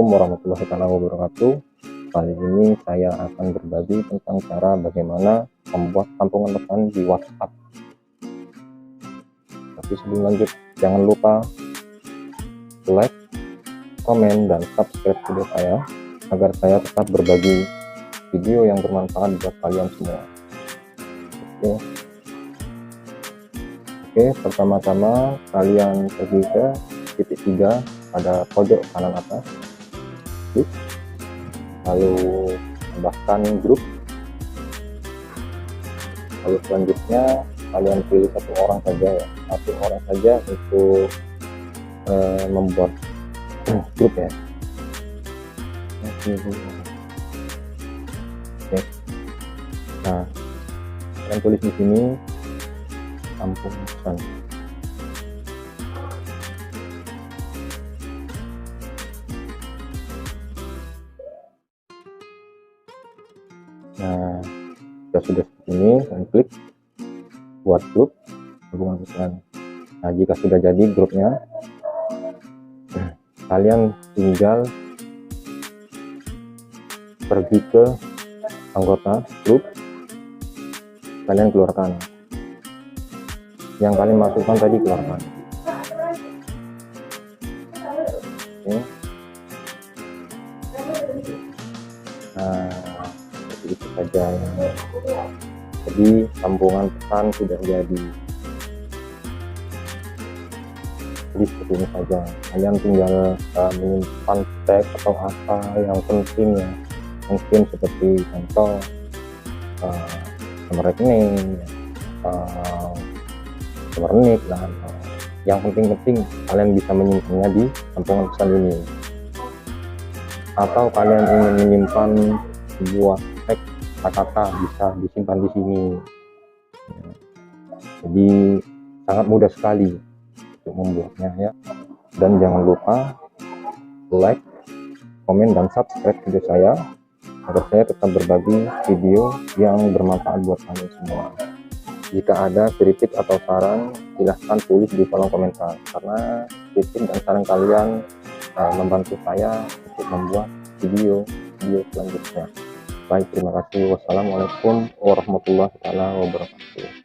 Assalamualaikum warahmatullahi wabarakatuh. Kali ini saya akan berbagi tentang cara bagaimana membuat tampungan pesan di WhatsApp. Tapi sebelum lanjut, jangan lupa like, komen, dan subscribe video saya agar saya tetap berbagi video yang bermanfaat buat kalian semua. Oke, pertama-tama kalian pergi ke titik 3 pada pojok kanan atas, klik, lalu tambahkan grup, lalu selanjutnya kalian pilih satu orang saja untuk membuat grup ya. Oke. Nah, kalian tulis di sini tampung pesan. Nah, sudah seperti ini, kalian klik buat grup tabungan pesan. Nah, jika sudah jadi grupnya, kalian tinggal pergi ke anggota grup, kalian keluarkan yang kalian masukkan tadi, keluarkan. Oke. Nah, itu saja ya. Jadi tampungan pesan sudah jadi. Jadi seperti ini saja, kalian tinggal menyimpan teks atau apa yang penting ya, mungkin seperti contoh nomor rekening, nomor nik, dan yang penting-penting kalian bisa menyimpannya di tampungan pesan ini. Atau kalian ingin menyimpan sebuah teks kata-kata, bisa disimpan di sini. Jadi sangat mudah sekali untuk membuatnya ya. Dan jangan lupa like, komen, dan subscribe video saya agar saya tetap berbagi video yang bermanfaat buat kalian semua. Jika ada kritik atau saran, silahkan tulis di kolom komentar, karena kritik dan saran kalian membantu saya untuk membuat video selanjutnya. Baik, terima kasih. Wassalamualaikum warahmatullahi wabarakatuh.